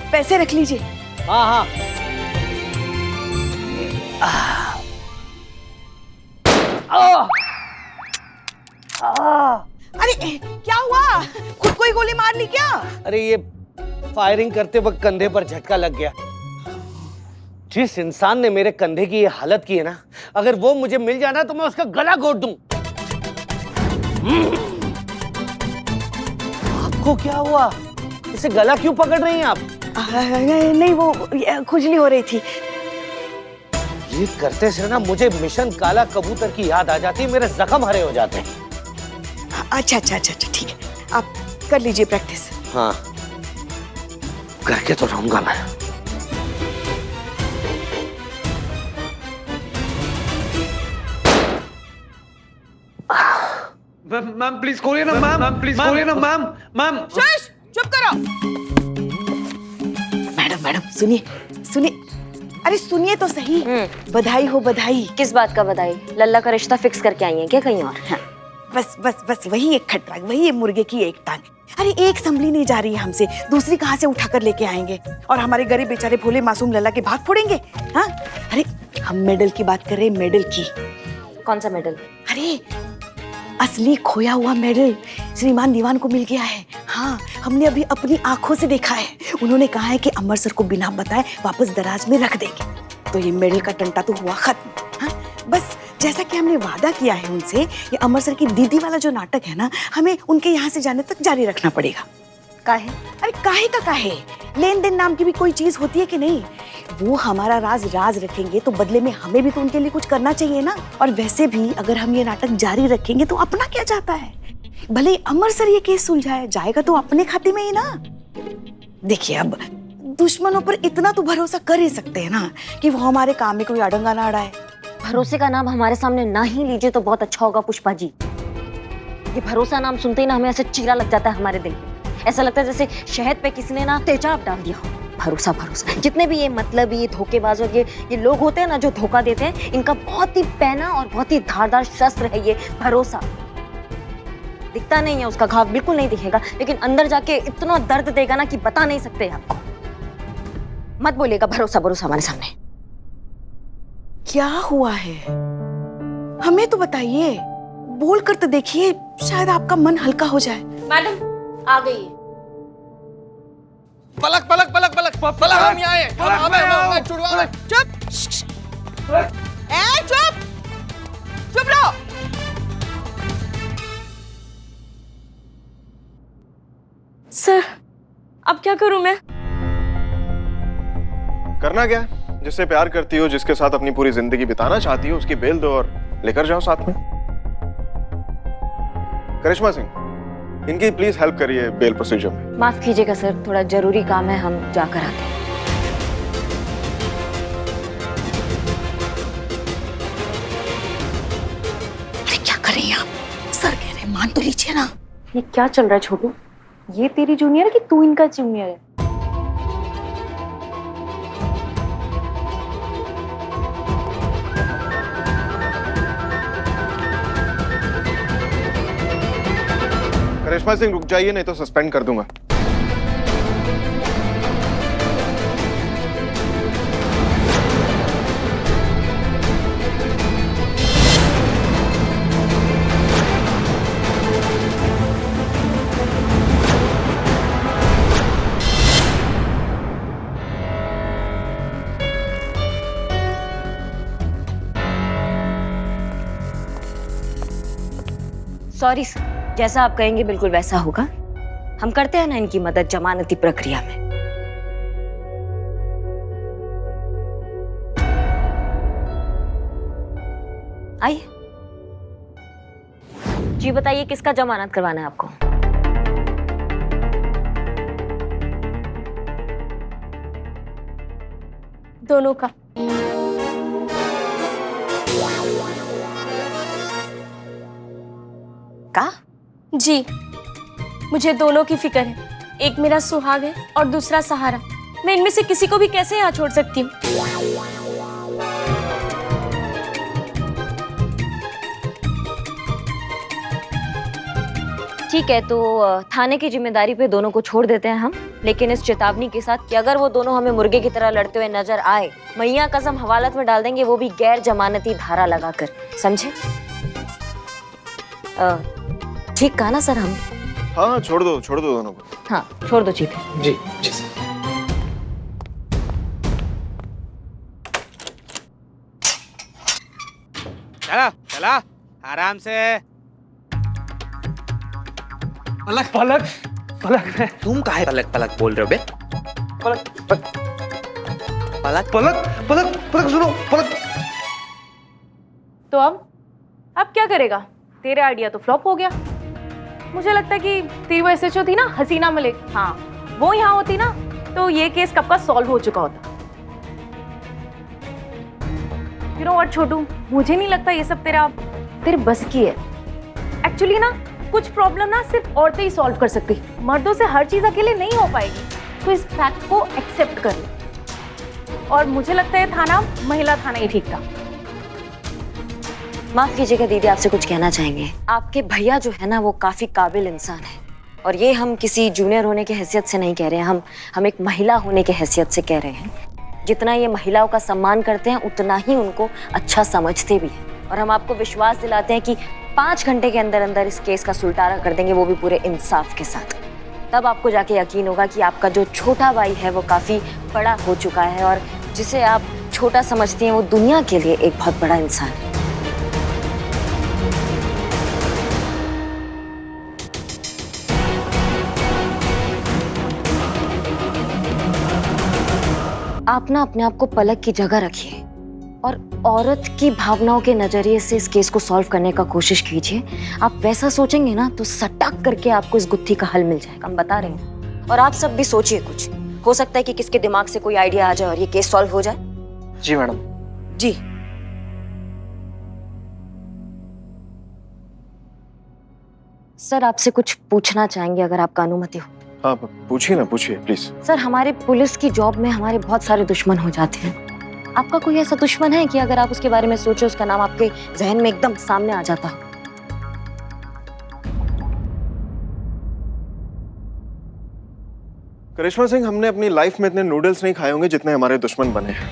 पैसे रख लीजिए। हाँ हाँ। अरे क्या हुआ, खुद को ही गोली मार ली क्या? अरे ये फायरिंग करते वक्त कंधे पर झटका लग गया। जिस इंसान ने मेरे कंधे की ये हालत की है ना, अगर वो मुझे मिल जाना तो मैं उसका गला घोट दूं। आपको क्या हुआ? इसे गला क्यों पकड़ रही हैं आप? नहीं वो खुजली हो रही थी। ये करते से ना मुझे मिशन काला कबूतर की याद आ जाती है, मेरे जख्म हरे हो जाते हैं। अच्छा अच्छा अच्छा अच्छा ठीक है, आप कर लीजिए प्रैक्टिस। हाँ करके तो रहूंगा मैं। मैम प्लीज खोलिए ना मैम, प्लीज खोलिए ना मैम। मैम चुप करो। मैडम मैडम सुनिए सुनिए, अरे सुनिए तो सही। बधाई हो बधाई। किस बात का बधाई? लल्ला का रिश्ता फिक्स करके आई हैं क्या कहीं और? हाँ। बस बस बस वही एक खटरा, वही मुर्गे की एक टांग। अरे एक संभली नहीं जा रही है हमसे, दूसरी कहाँ से उठा कर लेके आएंगे? और हमारे गरीब बेचारे भोले मासूम लल्ला के भाग फोड़ेंगे? हाँ अरे हम मेडल की बात कर रहे हैं, मेडल की। कौन सा मेडल? अरे असली खोया हुआ मेडल श्रीमान दीवान को मिल गया है। हाँ हमने अभी अपनी आंखों से देखा है। उन्होंने कहा है कि अमर सर को बिना बताए वापस दराज में रख देंगे। तो ये मेडल का टंटा तो हुआ खत्म। हाँ बस जैसा कि हमने वादा किया है उनसे, ये अमर सर की दीदी वाला जो नाटक है ना, हमें उनके यहाँ से जाने तक जारी रखना पड़ेगा। काहे? अरे काहे का काहे, लेन देन नाम की भी कोई चीज होती है कि नहीं? वो हमारा राज राज रखेंगे तो बदले में हमें भी तो उनके लिए कुछ करना चाहिए ना। और वैसे भी अगर हम ये नाटक जारी रखेंगे तो अपना क्या जाता है? भले ही अमर सर ये केस सुलझाए, जाएगा तो अपने खाते में ही ना। देखिए अब दुश्मनों पर इतना तो भरोसा कर ही सकते हैं ना कि वो हमारे काम में कोई अड़ंगा ना अड़ाए। भरोसे का नाम हमारे सामने ना ही लीजिए तो बहुत अच्छा होगा पुष्पा जी। ये भरोसा नाम सुनते ही ना हमें ऐसे चीरा लग जाता है हमारे दिल पे। ऐसा लगता है जैसे शहद पे किसी ने ना तेजाब डाल दिया हो। भरोसा भरोसा, जितने भी ये मतलब ये धोखेबाज और ये लोग होते हैं ना जो धोखा देते हैं, इनका बहुत ही पैना और बहुत ही धारदार शस्त्र है ये भरोसा। दिखता नहीं है उसका घाव, बिल्कुल नहीं दिखेगा, लेकिन अंदर जाके इतना दर्द देगा ना कि बता नहीं सकते आपको। मत बोलिएगा भरोसा भरोसा हमारे सामने। क्या हुआ है हमें तो बताइए, बोल कर तो देखिए, शायद आपका मन हल्का हो जाए। मैडम आ गई है। पलक पलक पलक पलक पलक, हम यहाँ हैं। हमें छुड़वा। चुप ए चुप चुप रहो। सर अब क्या करूं मैं? करना क्या? जिससे प्यार करती हो, जिसके साथ अपनी पूरी जिंदगी बिताना चाहती हो, उसकी बेल दो और लेकर जाओ साथ में। करिश्मा सिंह, इनकी प्लीज हेल्प करिए बेल प्रोसीजर में। माफ कीजिएगा सर, थोड़ा जरूरी काम है, हम जाकर आते हैं। अरे क्या कर रही हैं आप? सर कह रहे हैं मान तो लीजिए ना। ये क्या चल रहा है छोटू? ये तेरी जूनियर है कि तू इनका जूनियर है? करिश्मा सिंह रुक जाइए, नहीं तो सस्पेंड कर दूंगा। सॉरी सर, जैसा आप कहेंगे बिल्कुल वैसा होगा। हम करते हैं ना इनकी मदद जमानती प्रक्रिया में। आइए जी, बताइए किसका जमानत करवाना है आपको? दोनों का। का? जी मुझे दोनों की फिक्र है। एक मेरा सुहाग है और दूसरा सहारा। मैं इनमें से किसी को भी कैसे यहाँ छोड़ सकती हूँ? ठीक है, तो थाने की जिम्मेदारी पे दोनों को छोड़ देते हैं हम, लेकिन इस चेतावनी के साथ कि अगर वो दोनों हमें मुर्गे की तरह लड़ते हुए नजर आए, मैया कसम हवालात में डाल देंगे, वो भी गैर जमानती धारा लगाकर, समझे? ठीक कहा ना सर हम? हाँ, छोड़ दो दोनों को। हाँ, छोड़ दो चीते। जी जी सर। चला चला आराम से। पलक पलक पलक मैं तुम काहे पलक पलक बोल रहे हो बे? पलक पलक पलक पलक पलक सुनो पलक। तो अब क्या करेगा? तेरे आइडिया तो फ्लॉप हो गया। मुझे लगता है कि तेरी वो एसएचओ थी ना, हसीना मलिक, हाँ वो यहाँ होती ना तो ये केस कब का सॉल्व हो चुका होता। यू नो व्हाट छोटू, मुझे नहीं लगता ये सब तेरे बस की है। एक्चुअली ना कुछ प्रॉब्लम ना सिर्फ औरतें ही सॉल्व कर सकती, मर्दों से हर चीज अकेले नहीं हो पाएगी। तो इस फैक्ट को एक्सेप्ट कर ले। और मुझे लगता है थाना महिला थाना ही ठीक था। माफ कीजिएगा दीदी, आपसे कुछ कहना चाहेंगे। आपके भैया जो है ना वो काफी काबिल इंसान है, और ये हम किसी जूनियर होने की हैसियत से नहीं कह रहे हैं, हम एक महिला होने की हैसियत से कह रहे हैं। जितना ये महिलाओं का सम्मान करते हैं उतना ही उनको अच्छा समझते भी हैं, और हम आपको विश्वास दिलाते हैं कि 5 घंटे के अंदर अंदर इस केस का सुलटारा कर देंगे, वो भी पूरे इंसाफ के साथ। तब आपको जाके यकीन होगा कि आपका जो छोटा भाई है वो काफी बड़ा हो चुका है, और जिसे आप छोटा समझती हैं वो दुनिया के लिए एक बहुत बड़ा इंसान है। आप ना अपने आप को पलक की जगह रखिए और औरत की भावनाओं के नजरिए से इस केस को सॉल्व करने का कोशिश कीजिए। आप वैसा सोचेंगे ना तो सटक करके आपको इस गुत्थी का हल मिल जाएगा, हम बता रहे हैं। और आप सब भी सोचिए, कुछ हो सकता है कि किसके दिमाग से कोई आइडिया आ जाए और ये केस सॉल्व हो जाए। जी मैडम। जी सर, आपसे कुछ पूछना चाहेंगे अगर आपका अनुमति हो। हाँ, पूछिए ना, पूछिए प्लीज। सर, हमारे पुलिस की जॉब में हमारे बहुत सारे दुश्मन हो जाते हैं। आपका कोई ऐसा दुश्मन है कि अगर आप उसके बारे में सोचो उसका नाम आपके जहन में एकदम सामने आ जाता हो? करिश्मा सिंह, हमने अपनी लाइफ में इतने नूडल्स नहीं खाए होंगे जितने हमारे दुश्मन बने हैं।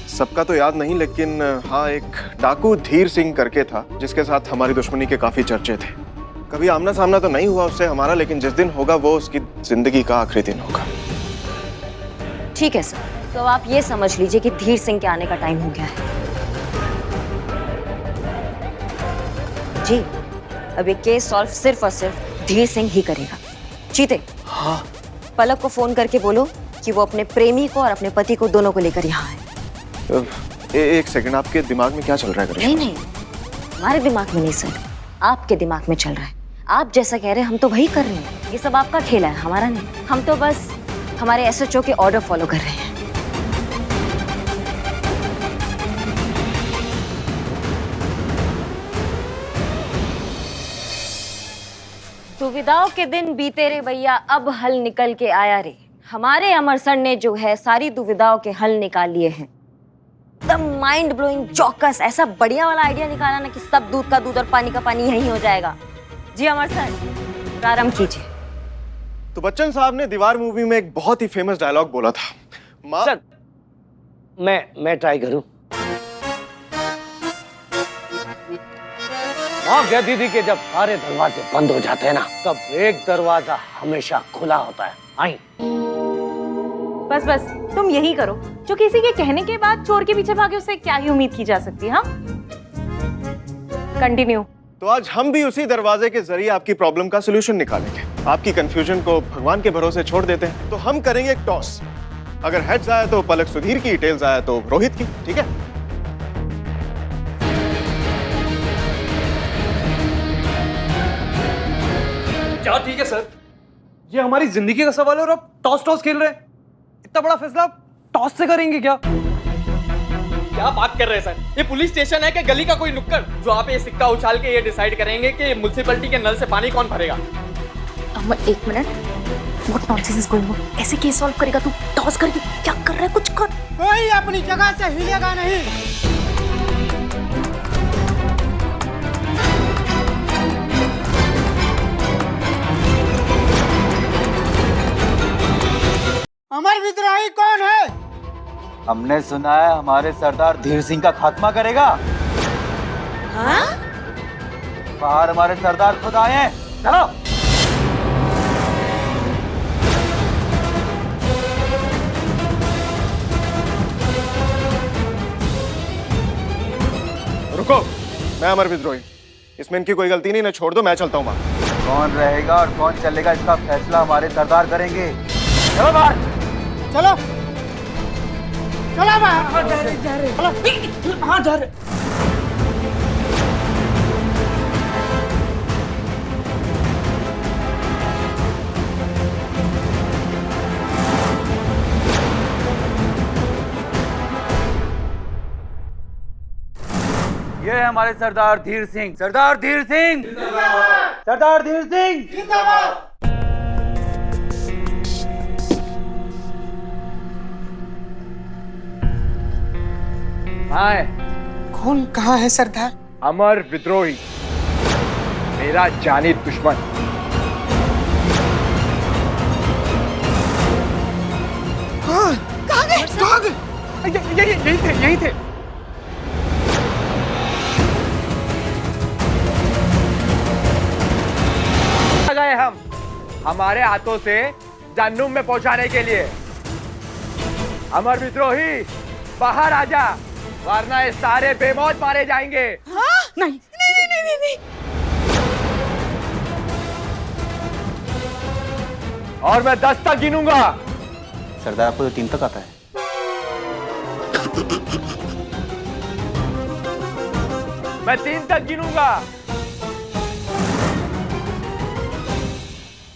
सबका तो याद नहीं, लेकिन हाँ, एक डाकू धीर सिंह करके था जिसके साथ हमारी दुश्मनी के काफी चर्चे थे। कभी आमना सामना तो नहीं हुआ उससे हमारा, लेकिन जिस दिन होगा वो उसकी जिंदगी का आखिरी दिन होगा। ठीक है सर, तो आप ये समझ लीजिए कि धीर सिंह के आने का टाइम हो गया है। जी, अब ये केस सॉल्व सिर्फ और सिर्फ धीर सिंह ही करेगा। चीते, हाँ। पलक को फोन करके बोलो कि वो अपने प्रेमी को और अपने पति को दोनों को लेकर यहाँ है। एक सेकंड, आपके दिमाग में क्या चल रहा है करिश्मा? नहीं, हमारे दिमाग में नहीं सर, आपके दिमाग में चल रहा है। आप जैसा कह रहे हैं हम तो वही कर रहे हैं। ये सब आपका खेल है, हमारा नहीं। हम तो बस हमारे एसएचओ के ऑर्डर फॉलो कर रहे हैं। दुविधाओं के दिन बीते रे भैया, अब हल निकल के आया रे। हमारे अमर सर ने जो है सारी दुविधाओं के हल निकाल लिए हैं। एकदम माइंड ब्लोइंग चौकस, ऐसा बढ़िया वाला आइडिया निकाला ना कि सब दूध का दूध और पानी का पानी यही हो जाएगा। जी अमर सर, प्रारंभ कीजिए। तो बच्चन साहब ने दीवार मूवी में एक बहुत ही फेमस डायलॉग बोला था। सर, मैं ट्राई करूं। माँ कहती थी कि जब सारे दरवाजे बंद हो जाते हैं ना, तब एक दरवाजा हमेशा खुला होता है। आई। बस तुम यही करो। जो किसी के कहने के बाद चोर के पीछे भागे, उससे क्या ही उम्मीद की जा सकती है? हाँ, कंटिन्यू। तो आज हम भी उसी दरवाजे के जरिए आपकी प्रॉब्लम का सलूशन निकालेंगे। आपकी कंफ्यूजन को भगवान के भरोसे छोड़ देते हैं। तो हम करेंगे एक टॉस। अगर हेड्स आया तो पलक सुधीर की, टेल्स आया तो रोहित की। ठीक है? क्या ठीक है सर? ये हमारी जिंदगी का सवाल है और आप टॉस खेल रहे हैं। इतना बड़ा फैसला आप टॉस से करेंगे क्या? क्या बात कर रहे हैं सर? ये पुलिस स्टेशन है कि गली का कोई नुक्कड़ जो आप ये सिक्का उछाल के ये डिसाइड करेंगे कि म्युनिसिपैलिटी के नल से पानी कौन भरेगा? एक minute, what nonsense is going on? ऐसे केस सॉल्व करेगा तू? टॉस करके क्या कर रहा है? कुछ कर। कोई अपनी जगह से हिलेगा नहीं। अमर विद्रोही कौन है? हमने सुना है हमारे सरदार धीर सिंह का खात्मा करेगा। हाँ? बाहर हमारे सरदार खुद आए हैं, चलो। रुको, मैं अमर विद्रोही, इसमें इनकी कोई गलती नहीं, ना छोड़ दो, मैं चलता हूँ बाहर। कौन रहेगा और कौन चलेगा इसका फैसला हमारे सरदार करेंगे। चलो बाहर। चलो चलो बाहर। जा रहे। हाँ जा रहे। ये है हमारे सरदार धीर सिंह। सरदार धीर सिंह, सरदार धीर सिंह। हाँ, कौन कहाँ है सरदार? अमर विद्रोही, मेरा जानी दुश्मन। हाँ, कहाँ गए? यही थे। गए हम हमारे हाथों से जहन्नुम में पहुंचाने के लिए। अमर विद्रोही, बाहर आजा, वरना ये सारे बेमौत मारे जाएंगे। हाँ? नहीं नहीं नहीं नहीं नहीं। और मैं 10 तक गिनूंगा। सरदार आपको तो 3 तक आता है। मैं 3 तक गिनूंगा।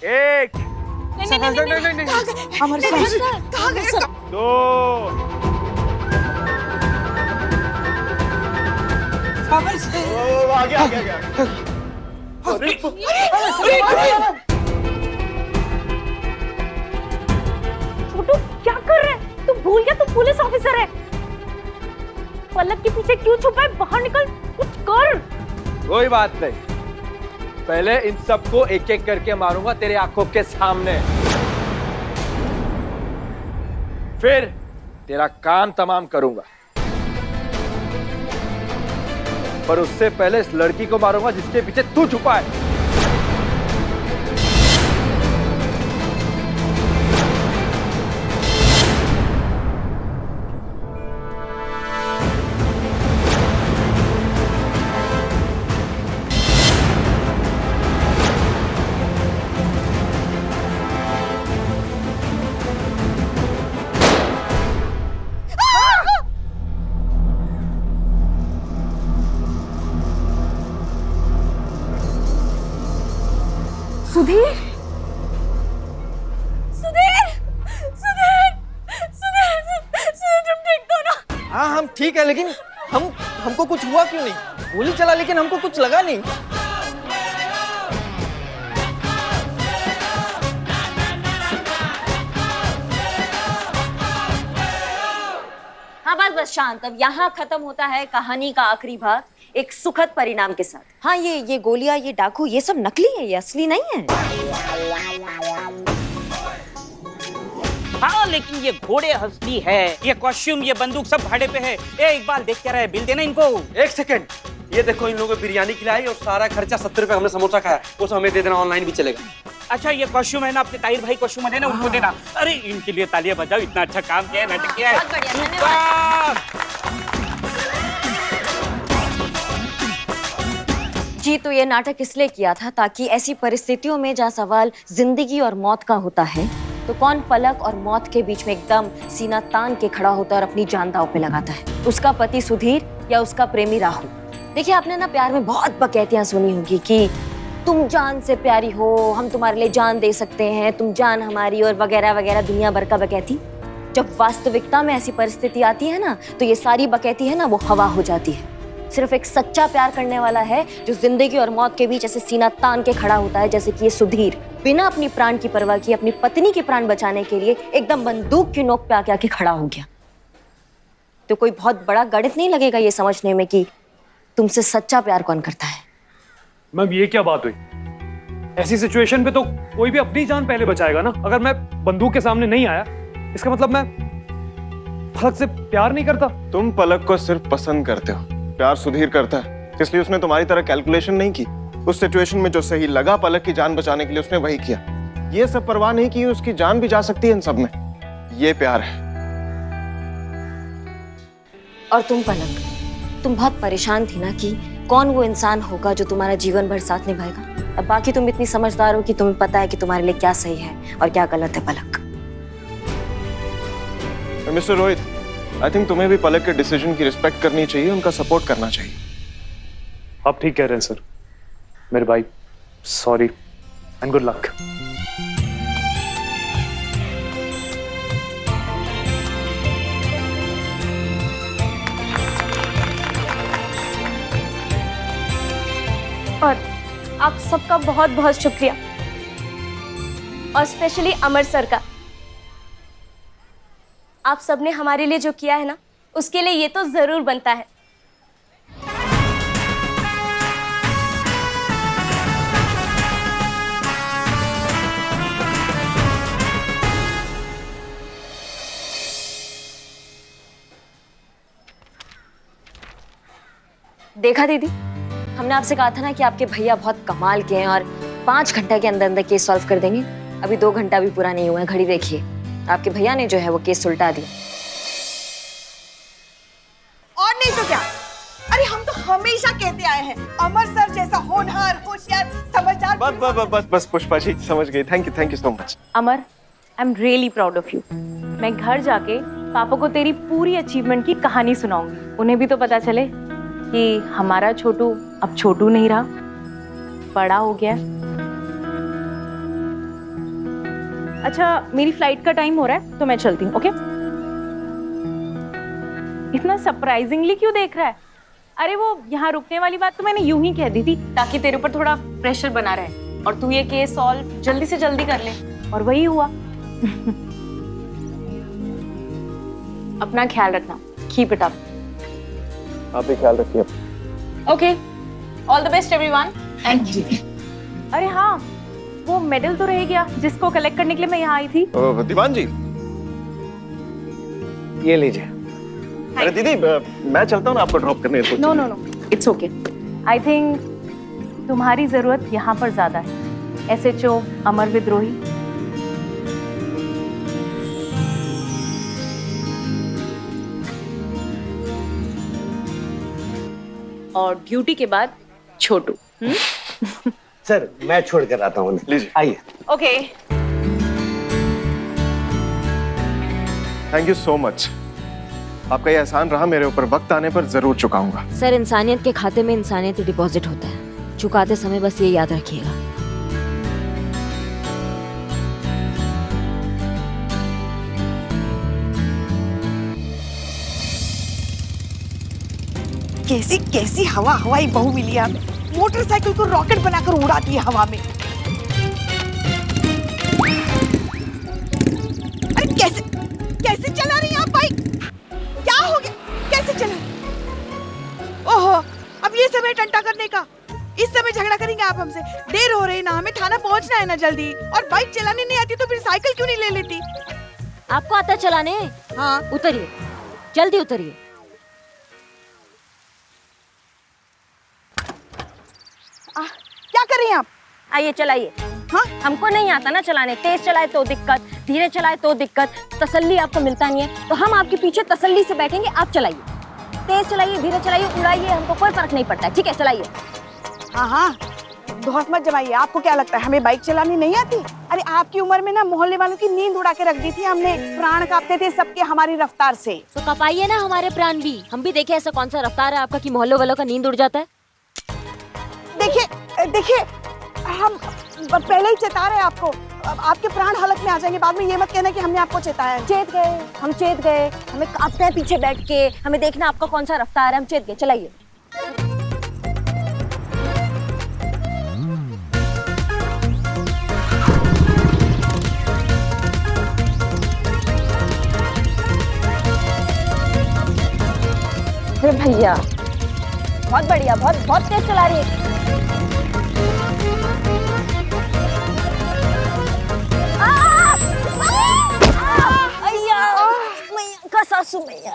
1, नहीं। हमारे साथ कहाँ गए सर? 2, आगे। छोटू क्या कर रहे हैं? तू भूल गया तू पुलिस ऑफिसर है। पलक के पीछे क्यों छुपा है? बाहर निकल, कुछ कर। कोई बात नहीं, पहले इन सबको एक एक करके मारूंगा तेरे आंखों के सामने, फिर तेरा काम तमाम करूंगा। पर उससे पहले इस लड़की को मारूंगा जिसके पीछे तू छुपा है। सुधीर, तुम ठीक तो ना? हाँ हम ठीक है, लेकिन हमको कुछ हुआ क्यों नहीं? गोली चला लेकिन हमको कुछ लगा नहीं। हाँ बस शांत। अब यहाँ खत्म होता है कहानी का आखिरी भाग एक सुखद परिणाम के साथ। हाँ, ये गोलियां, ये डाकू, ये सब नकली है, ये असली नहीं है। हाँ लेकिन ये घोड़े असली है, ये कॉस्ट्यूम, ये बंदूक सब भाड़े पे है। इकबाल देख क्या रहा है, बिल देना इनको। 1 सेकंड, ये देखो इन लोगों को बिरयानी खिलाई और सारा खर्चा 70 रुपए हमने समोसा खाया, वो सब हमें दे देना, ऑनलाइन भी चलेगा। अच्छा ये कॉस्ट्यूम है ना, अपने ताहिर भाई कॉस्ट्यूम है ना, उनको देना। अरे इनके लिए तालियां बजाओ, इतना अच्छा काम किया है, नाटक किया है। बहुत बढ़िया, धन्यवाद। जी, तो ये नाटक इसलिए किया था ताकि ऐसी परिस्थितियों में जहाँ सवाल जिंदगी और मौत का होता है, तो कौन पलक और मौत के बीच में एकदम सीना तान के खड़ा होता है और अपनी जान दांव पे लगाता है? उसका पति सुधीर या उसका प्रेमी राहुल? देखिए, आपने ना प्यार में बहुत बकैतियां सुनी होगी कि तुम जान से प्यारी हो, हम तुम्हारे लिए जान दे सकते हैं, तुम जान हमारी, और वगैरह वगैरह दुनिया भर का बकैती। जब वास्तविकता में ऐसी परिस्थिति आती है ना, तो ये सारी बकैती है ना, वो हवा हो जाती है। सिर्फ एक सच्चा प्यार करने वाला है जो जिंदगी और मौत के बीच ऐसे सीना तान के खड़ा होता है, जैसे कि ये सुधीर बिना अपनी प्राण की परवाह किए अपनी पत्नी की प्राण बचाने के लिए एकदम बंदूक की नोक पे आके खड़ा हो गया। तो कोई बहुत बड़ा गणित नहीं लगेगा ये समझने में कि तुमसे सच्चा प्यार कौन करता है। मैम ये क्या बात हुई? ऐसी सिचुएशन पे तो कोई भी अपनी जान पहले बचाएगा ना। अगर मैं बंदूक के सामने नहीं आया इसका मतलब मैं पलक से प्यार नहीं करता? तुम पलक को सिर्फ पसंद करते हो, प्यार सुधीर करता है, इसलिए उसने तुम्हारी तरह कैलकुलेशन नहीं की। उस सिचुएशन में जो सही लगा पलक की जान बचाने के लिए उसने वही किया। ये सब परवाह नहीं की उसकी जान भी जा सकती है इन सब में। ये प्यार है। और तुम पलक, तुम बहुत परेशान थी ना कि कौन वो इंसान होगा जो तुम्हारा जीवन भर साथ निभाएगा। अब बाकी तुम इतनी समझदार हो कि तुम्हें पता है कि तुम्हारे लिए क्या सही है और क्या गलत है पलक। मिस्टर रोहित, आई थिंक तुम्हें भी पलक के डिसीजन की रिस्पेक्ट करनी चाहिए, उनका सपोर्ट करना चाहिए। आप ठीक कह रहे हैं सर। मेरे भाई, सॉरी एंड गुड लक। और आप सबका बहुत बहुत शुक्रिया, और स्पेशली अमर सर का। आप सबने हमारे लिए जो किया है ना, उसके लिए ये तो जरूर बनता है। देखा दीदी, हमने आपसे कहा था ना कि आपके भैया बहुत कमाल के हैं और 5 घंटे के अंदर अंदर केस सॉल्व कर देंगे। अभी 2 घंटा भी पूरा नहीं हुआ है, घड़ी देखिए, आपके भैया ने जो है वो केस सुलटा दिया। और नहीं तो क्या, अरे हम तो हमेशा कहते आए हैं अमर सर जैसा होनहार, होशियार, समझदार। बस बस बस बस पुष्पा जी समझ गई। Thank you so much. Amar, I am really proud of you. मैं घर जाके पापा को तेरी पूरी अचीवमेंट की कहानी सुनाऊंगी। उन्हें भी तो पता चले कि हमारा छोटू अब छोटू नहीं रहा, बड़ा हो गया। अच्छा, मेरी फ्लाइट का टाइम हो रहा है तो मैं चलती हूँ, ओके? इतना सरप्राइजिंगली क्यों देख रहा है? अरे वो यहाँ रुकने वाली बात तो मैंने यूं ही कह दी थी ताकि तेरे ऊपर थोड़ा प्रेशर बना रहे और तू ये केस सॉल्व जल्दी से जल्दी कर ले, और वही हुआ। अपना ख्याल रखना, कीप इट अप। आप भी ख्याल रखिए। Okay, all the best everyone. Thank you. अरे हाँ, वो मेडल तो रह गया जिसको कलेक्ट करने के लिए मैं यहाँ आई थी। दीवान जी, ये लीजिए। अरे दीदी, मैं चलता हूँ ना आपको ड्रॉप करने। No no no, it's okay. I think तुम्हारी जरूरत यहाँ पर ज्यादा है, SHO अमर विद्रोही। और ड्यूटी के बाद छोटू। सर, मैं छोड़ कर आता हूँ। लीजिए। आइए। Okay, thank you so much. आपका ये एहसान रहा, मेरे ऊपर वक्त आने पर जरूर चुकाऊंगा। सर, इंसानियत के खाते में इंसानियत ही डिपॉजिट होता है, चुकाते समय बस ये याद रखिएगा। कैसी कैसी हवाई बहू मिली है हमें, मोटरसाइकिल को रॉकेट बनाकर उड़ाती है हवा में। अरे कैसे कैसे चला रही हैं आप बाइक? क्या हो गया, कैसे चला? ओहो, अब ये समय टंटा करने का, इस समय झगड़ा करेंगे आप हमसे? देर हो रही ना, हमें थाना पहुंचना है ना जल्दी। और बाइक चलाने नहीं आती तो फिर साइकिल क्यों नहीं ले लेती? आपको आता चलाने? हाँ। उतरिए, जल्दी उतरिए। क्या कर रही हैं आप? आइए चलाइए। हाँ? हमको नहीं आता ना चलाने, तेज चलाए तो दिक्कत, धीरे चलाए तो दिक्कत, तसल्ली आपको मिलता नहीं है, तो हम आपके पीछे तसल्ली से बैठेंगे। आप चलाइए, तेज चलाइए, धीरे चलाइए, उड़ाइए, हमको कोई फर्क नहीं पड़ता है। ठीक है, चलाइए। हाँ हाँ, दोहत मत जमाइए। आपको क्या लगता है हमें बाइक चलानी नहीं आती? अरे आपकी उम्र में ना मोहल्ले वालों की नींद उड़ा के रख दी थी हमने, प्राण कांपते थे सबके हमारी रफ्तार से। तो कपाइए ना हमारे प्राण भी, हम भी देखे ऐसा कौन सा रफ्तार है आपका कि मोहल्ले वालों का नींद उड़ जाता है। देखिए देखिए, हम पहले ही चेता रहे आपको, आपके प्राण हालत में आ जाएंगे। बाद में ये मत कहना कि हमने आपको चेताया। चेत गए, हम चेत गए, हमें कांपते हैं पीछे बैठ के, हमें देखना आपका कौन सा रफ्तार है, हम चेत गए। चलाइए। अरे भैया, बहुत बढ़िया, बहुत बहुत तेज चला रही है। सासू मैया।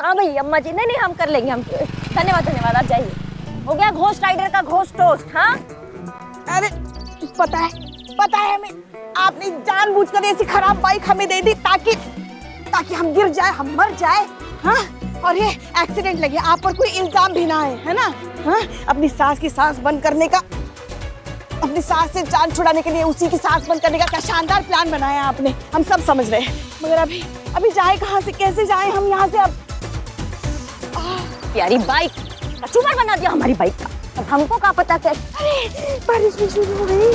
हाँ भैया अम्मा जी, नहीं नहीं हम कर लेंगे, हम धन्यवाद धन्यवाद, आप जाइए। हो गया घोस्ट राइडर का घोस्ट टोस्ट। हाँ अरे पता है हमें, आपने जानबूझकर ऐसी खराब बाइक हमें दे दी ताकि हम गिर जाए, हम मर जाए। हाँ, और ये एक्सीडेंट लगे, आप पर कोई इल्जाम भी ना है ना। हाँ, अपनी सास की सांस बंद करने का, अपनी सास से जान छुड़ाने के लिए उसी की सांस बंद करने का क्या शानदार प्लान बनाया आपने, हम सब समझ रहे हैं। मगर अभी जाए कहाँ से, कैसे जाए हम यहाँ से अब? प्यारी बाइक कचूमर बना दिया हमारी बाइक का। अब हमको क्या पता कैसे। अरे बारिश भी शुरू हो गई।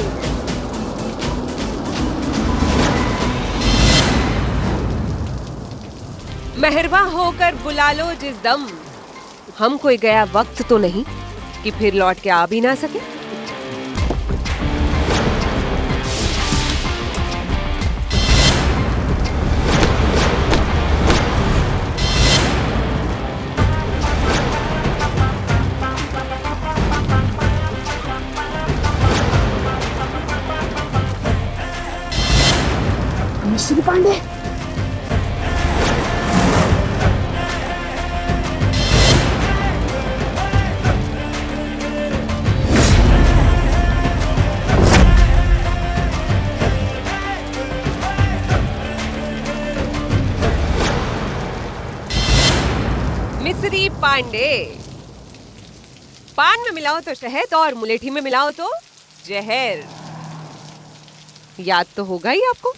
मेहरबा होकर बुला लो जिस दम, हम कोई गया वक्त तो नहीं कि फिर लौट के आ भी ना सके। मिस्टर पांडे, मिस्री पांडे, पान में मिलाओ तो शहद और मुलेठी में मिलाओ तो जहर। याद तो होगा ही आपको।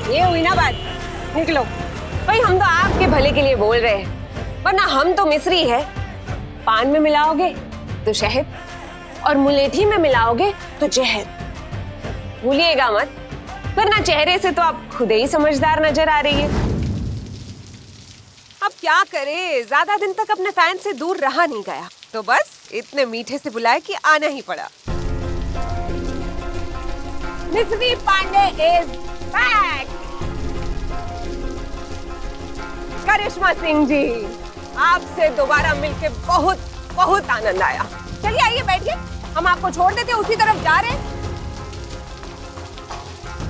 ये हुई ना बात, निकलो। भाई हम तो आपके भले के लिए बोल रहे हैं, वरना हम तो मिस्री है। पान में मिलाओगे तो शहद और मुलेठी में मिलाओगे तो जहर। भूलिएगा मत, वरना चेहरे से तो आप खुद ही समझदार नजर आ रही है। अब क्या करे, ज्यादा दिन तक अपने फैन से दूर रहा नहीं गया, तो बस इतने मीठे से बुलाए कि आना ही पड़ा। मिस्री पांडे इज बैक। करिश्मा सिंह जी, आपसे दोबारा मिलके बहुत बहुत आनंद आया। चलिए आइए बैठिए, हम आपको छोड़ देते, उसी तरफ जा रहे हैं।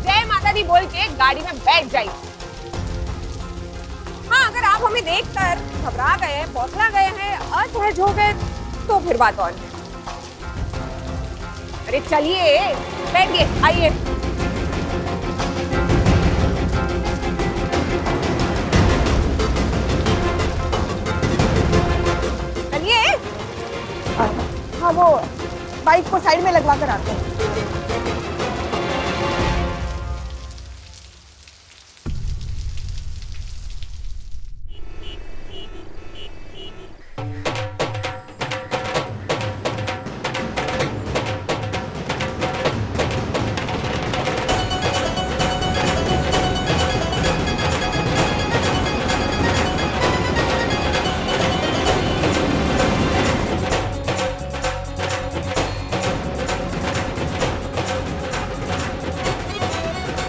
जय माता दी बोल के गाड़ी में बैठ जाइए। हाँ, अगर आप हमें देखकर घबरा गए, बौखला गए हैं, असहज हो गए तो फिर बात और है। अरे चलिए बैठिए, आइए। चलिए। हाँ, वो बाइक को साइड में लगवा कर आते हैं।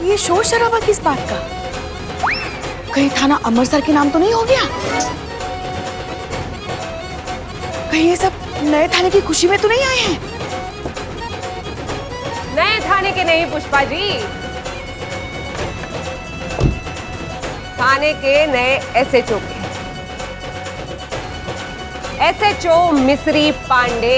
ये शोर शराबा किस बात का? कहीं थाना अमृतसर के नाम तो नहीं हो गया? कहीं ये सब नए थाने की खुशी में तो नहीं आए हैं? नए थाने के नहीं पुष्पा जी, थाने के नए एसएचओ के। एसएचओ मिस्री पांडे।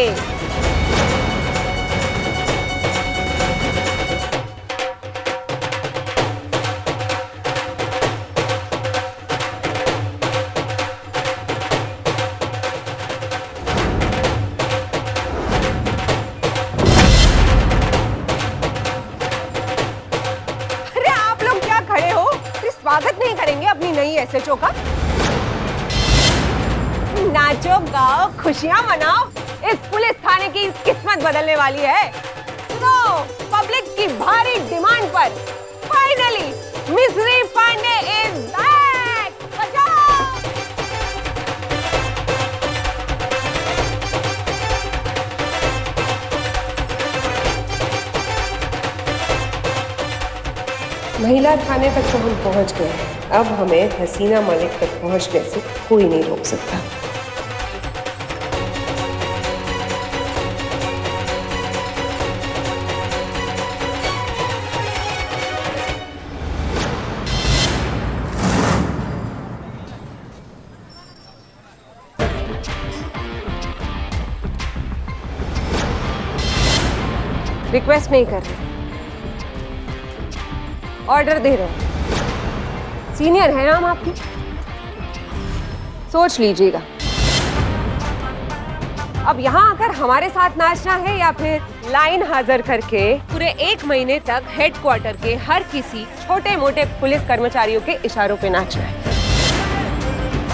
स्वागत नहीं करेंगे अपनी नई एसएचओ का? नाचो गाओ, खुशियां मनाओ, इस पुलिस थाने की किस्मत बदलने वाली है। सुनो, पब्लिक की भारी डिमांड पर फाइनली मिस्री पांडे इज बैक। बजाओ। महिला थाने तक तो हम पहुंच गए, अब हमें हसीना मलिक तक पहुंचने से कोई नहीं रोक सकता। रिक्वेस्ट नहीं कर रहे, ऑर्डर दे रहे हैं। सीनियर हैं हम आपके, सोच लीजिएगा। अब यहाँ आकर हमारे साथ नाचना है या फिर लाइन हाजिर करके पूरे 1 महीने तक हेडक्वार्टर के हर किसी छोटे मोटे पुलिस कर्मचारियों के इशारों पे नाचना है?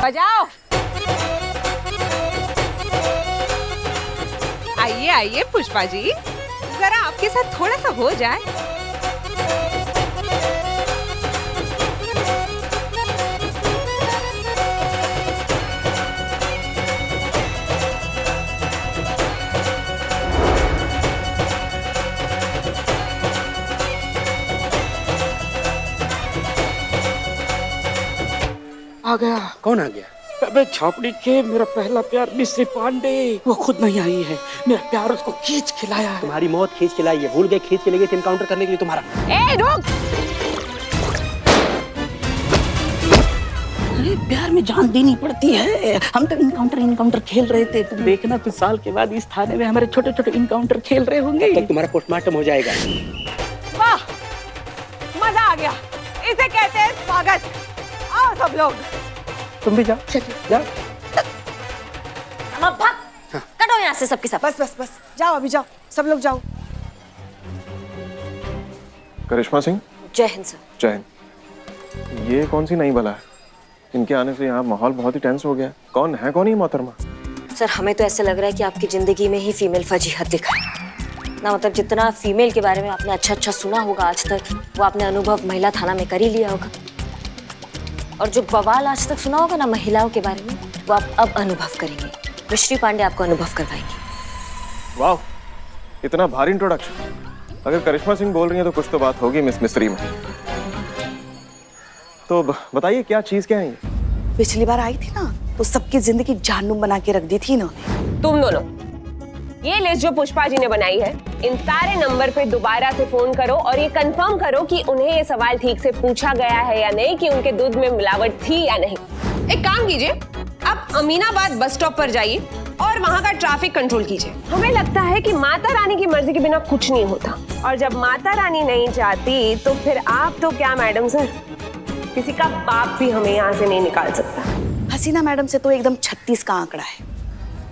बजाओ। आइए आइए पुष्पा जी, जरा आपके साथ थोड़ा सा हो जाए। आ गया। कौन आ गया? अबे छापड़ी के मेरा पहला प्यार मिस्री पांडे, वो खुद नहीं आई है। मेरा प्यार उसको खींच खिलाया है। तुम्हारी मौत खींच खिलाई है, भूल गए खींच के ले गए थे इनकाउंटर करने के लिए तुम्हारा। ए रुक! अरे प्यार में जान देनी पड़ती है। हम तो इनकाउंटर खेल रहे थे। तुम देखना कुछ साल के बाद इस थाने में हमारे छोटे छोटे इनकाउंटर खेल रहे होंगे। तब तुम्हारा पोस्टमार्टम हो जाएगा। वाह, मजा आ गया। इसे कहते हैं स्वागत। आओ सब लोग। तुम भी जाओ, जाओ। अब भाग, कटो यहाँ से सबके सब। बस बस बस, जाओ अभी जाओ, सब लोग जाओ। करिश्मा सिंह, जय हिंद सर। जय हिंद। ये कौन सी नई बला है? इनके आने से यहाँ माहौल बहुत ही टेंस हो गया। कौन ये मोहतरमा? सर हमें तो ऐसा लग रहा है कि आपकी जिंदगी में ही फीमेल फजीहत लिखा है ना। मतलब जितना फीमेल के बारे में आपने अच्छा सुना होगा आज तक, वो आपने अनुभव महिला थाना में कर ही लिया होगा। और जो बवाल आज तक सुना होगा ना महिलाओं के बारे में, वो आप अब अनुभव करेंगे। मिश्री पांडे आपको अनुभव करवाएंगी। वाह, इतना भारी इंट्रोडक्शन। अगर करिश्मा सिंह बोल रही हैं तो कुछ तो बात होगी मिस मिस्त्री में। तो बताइए क्या है ये? पिछली बार आई थी ना तो सबकी जिंदगी जहन्नुम बना के रख दी थी इन्होंने। तुम दोनों, ये लिस्ट जो पुष्पा जी ने बनाई है, इन सारे नंबर पे दोबारा से फोन करो और ये कंफर्म करो कि उन्हें ये सवाल ठीक से पूछा गया है या नहीं, कि उनके दूध में मिलावट थी या नहीं। एक काम कीजिए, आप अमीनाबाद बस स्टॉप पर जाइए और वहाँ का ट्रैफिक कंट्रोल कीजिए। हमें लगता है कि माता रानी की मर्जी के बिना कुछ नहीं होता, और जब माता रानी नहीं चाहती तो फिर आप तो क्या मैडम सर, किसी का बाप भी हमें यहाँ से नहीं निकाल सकता। हसीना मैडम से तो एकदम 36 का आंकड़ा है।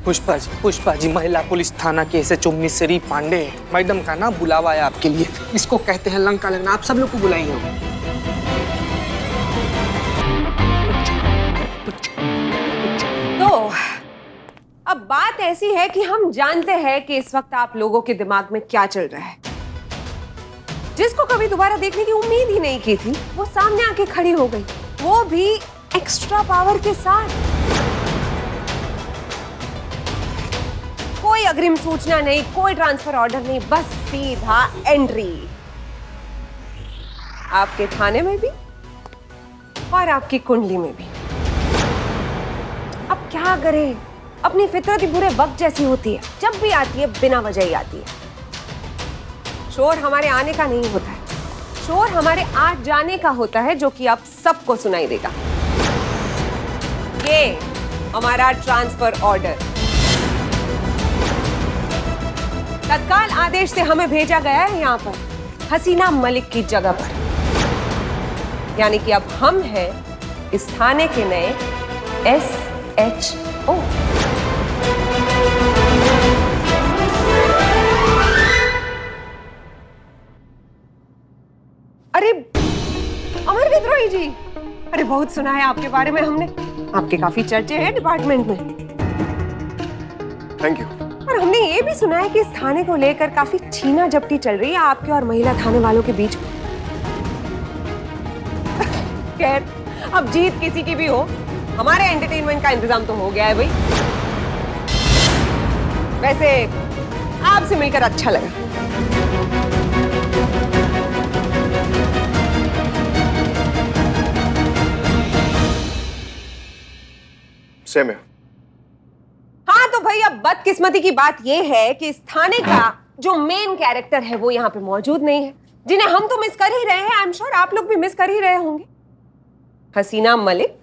पुष्पा जी महिला पुलिस थाना के SHO मिस्री पांडे मैडम का ना बुलावा है आपके लिए। इसको कहते हैं लंका लगना। आप सब लोग को बुलाएंगे। तो अब बात ऐसी है कि हम जानते हैं कि इस वक्त आप लोगों के दिमाग में क्या चल रहा है। जिसको कभी दोबारा देखने की उम्मीद ही नहीं की थी, वो सामने आके खड़ी हो गई, वो भी एक्स्ट्रा पावर के साथ। कोई अग्रिम सूचना नहीं, कोई ट्रांसफर ऑर्डर नहीं, बस सीधा एंट्री आपके थाने में भी और आपकी कुंडली में भी। अब क्या करें, अपनी फितरत ही बुरे वक्त जैसी होती है, जब भी आती है बिना वजह ही आती है। शोर हमारे आने का नहीं होता है, शोर हमारे आ जाने का होता है, जो कि आप सबको सुनाई देगा। ये हमारा ट्रांसफर ऑर्डर तत्काल आदेश से हमें भेजा गया है यहाँ पर हसीना मलिक की जगह पर। यानी कि अब हम हैं इस थाने के नए SHO। अरे अमर विद्रोही जी, अरे बहुत सुना है आपके बारे में हमने, आपके काफी चर्चे हैं डिपार्टमेंट में। Thank you. और हमने ये भी सुना है कि इस थाने को लेकर काफी छीना झपटी चल रही है आपके और महिला थाने वालों के बीच में। खैर, अब जीत किसी की भी हो, हमारे एंटरटेनमेंट का इंतजाम तो हो गया है भाई। वैसे आपसे मिलकर अच्छा लगा। सेम है। हाँ तो भाई, अब बदकिस्मती की बात यह है कि इस थाने का जो मेन कैरेक्टर है वो यहाँ पे मौजूद नहीं है, जिन्हें हम तो मिस कर ही रहे हैं। आई एम श्योर आप लोग भी मिस कर ही रहे होंगे। हसीना मलिक।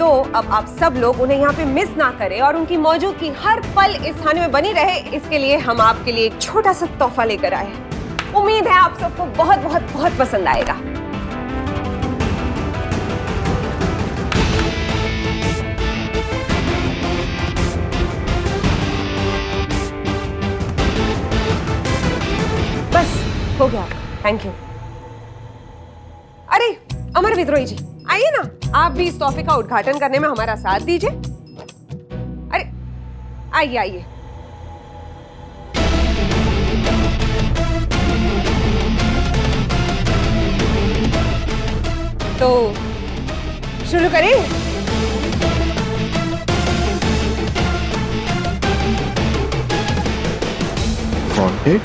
तो अब आप सब लोग उन्हें यहाँ पे मिस ना करें और उनकी मौजूदगी हर पल इस थाने में बनी रहे, इसके लिए हम आपके लिए एक छोटा सा तोहफा लेकर आए हैं। उम्मीद है आप सबको बहुत बहुत बहुत पसंद आएगा। बस हो गया, थैंक यू। अरे अमर विद्रोही जी, आइए ना, आप भी इस तोहफे का उद्घाटन करने में हमारा साथ दीजिए। अरे आइए आइए। तो शुरू करें? Wanted